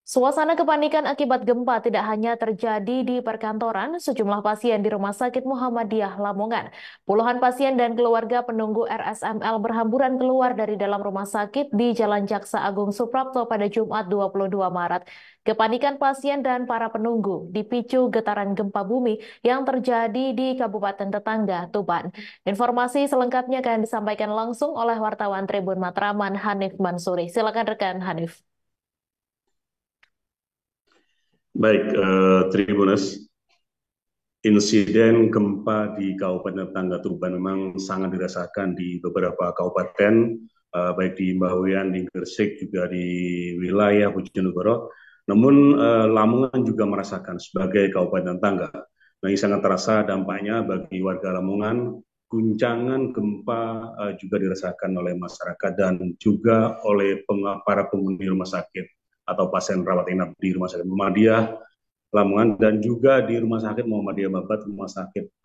Suasana kepanikan akibat gempa tidak hanya terjadi di perkantoran, sejumlah pasien di Rumah Sakit Muhammadiyah Lamongan. Puluhan pasien dan keluarga penunggu RSML berhamburan keluar dari dalam rumah sakit di Jalan Jaksa Agung Suprapto pada Jumat 22 Maret. Kepanikan pasien dan para penunggu dipicu getaran gempa bumi yang terjadi di Kabupaten tetangga Tuban. Informasi selengkapnya akan disampaikan langsung oleh wartawan Tribun Matraman Hanif Mansuri. Silakan rekan Hanif. Baik, Tribuners, insiden gempa di Kabupaten Tetangga Tuban memang sangat dirasakan di beberapa kabupaten, baik di Bawean, di Gresik, juga di wilayah Bojonegoro. Namun Lamongan juga merasakan sebagai kabupaten tetangga. Nah, ini sangat terasa dampaknya bagi warga Lamongan. Guncangan gempa juga dirasakan oleh masyarakat dan juga oleh para penghuni rumah sakit atau pasien rawat inap di Rumah Sakit Muhammadiyah Lamongan dan juga di Rumah Sakit Muhammadiyah Babat, Rumah Sakit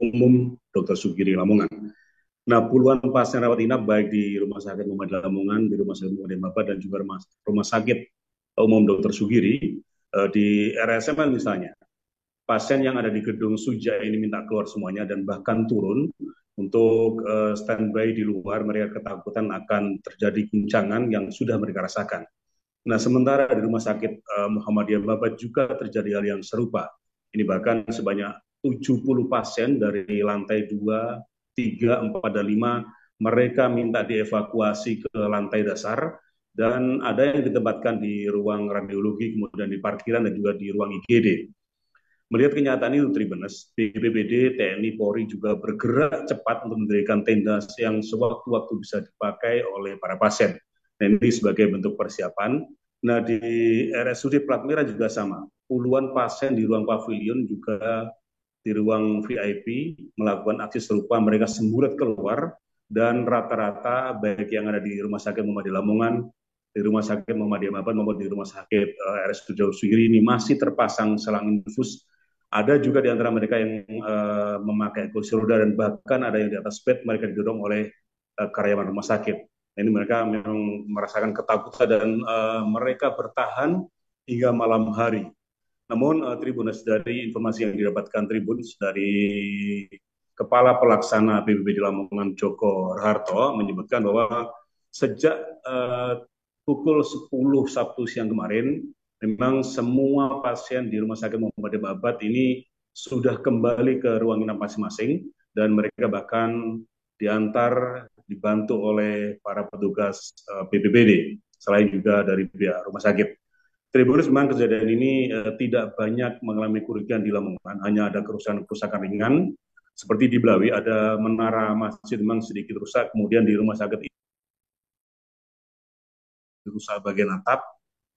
Umum Dr. Sugiri Lamongan. Nah, puluhan pasien rawat inap baik di Rumah Sakit Muhammadiyah Lamongan, di Rumah Sakit Muhammadiyah Babat dan juga Rumah Sakit Umum Dr. Sugiri di RSML misalnya. Pasien yang ada di gedung Suja ini minta keluar semuanya dan bahkan turun untuk standby di luar. Mereka ketakutan akan terjadi guncangan yang sudah mereka rasakan. Nah, sementara di Rumah Sakit Muhammadiyah Babat juga terjadi hal yang serupa. Ini bahkan sebanyak 70 pasien dari lantai 2, 3, 4, dan 5, mereka minta dievakuasi ke lantai dasar, dan ada yang ditempatkan di ruang radiologi, kemudian di parkiran, dan juga di ruang IGD. Melihat kenyataan itu, Tribuners, BPBD, TNI, Polri juga bergerak cepat untuk mendirikan tenda yang sewaktu-waktu bisa dipakai oleh para pasien. Nah, ini sebagai bentuk persiapan. Nah, di RSUD Plat Merah juga sama. Puluhan pasien di ruang pavilion juga di ruang VIP melakukan aksi serupa. Mereka semburat keluar dan rata-rata baik yang ada di Rumah Sakit Muhammadiyah Lamongan, di Rumah Sakit Muhammadiyah Babat maupun di Rumah Sakit RSUD Sugiri ini masih terpasang selang infus. Ada juga di antara mereka yang memakai kursi roda dan bahkan ada yang di atas bed mereka didorong oleh karyawan rumah sakit. Ini mereka memang merasakan ketakutan dan mereka bertahan hingga malam hari. Namun Tribuners, dari informasi yang didapatkan Tribuners dari Kepala Pelaksana BPBD Lamongan Joko Raharto menyebutkan bahwa sejak pukul 10 Sabtu siang kemarin, memang semua pasien di Rumah Sakit Muhammadiyah Babat ini sudah kembali ke ruang inap masing-masing dan mereka bahkan dibantu oleh para petugas BPBD, selain juga dari pihak rumah sakit. Tribuners, memang kejadian ini tidak banyak mengalami kerugian di Lamongan, hanya ada kerusakan-kerusakan ringan, seperti di Blawi ada menara masjid memang sedikit rusak, kemudian di rumah sakit rusak bagian atap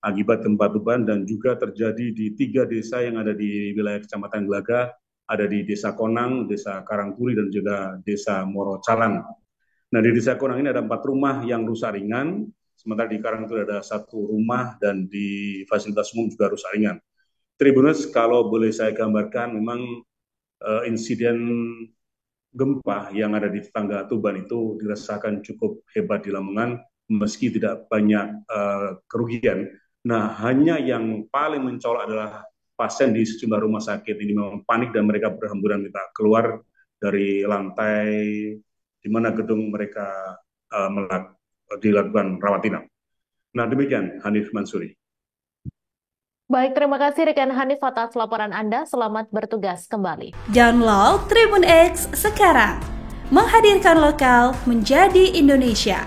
akibat gempa Tuban, dan juga terjadi di 3 desa yang ada di wilayah Kecamatan Glaga, ada di Desa Konang, Desa Karangturi, dan juga Desa Morocalang. Nah, di Desa Konang ini ada 4 rumah yang rusak ringan, sementara di Karangturi ada 1 rumah, dan di fasilitas umum juga rusak ringan. Tribuners, kalau boleh saya gambarkan, memang insiden gempa yang ada di tetangga Tuban itu dirasakan cukup hebat di Lamongan, meski tidak banyak kerugian. Nah, hanya yang paling mencolok adalah pasien di sejumlah rumah sakit ini memang panik dan mereka berhamburan minta keluar dari lantai di mana gedung mereka dilakukan rawat inap. Nah, demikian Hanif Mansuri. Baik, terima kasih rekan Hanif atas laporan Anda. Selamat bertugas kembali. Download Tribun X sekarang. Menghadirkan lokal menjadi Indonesia.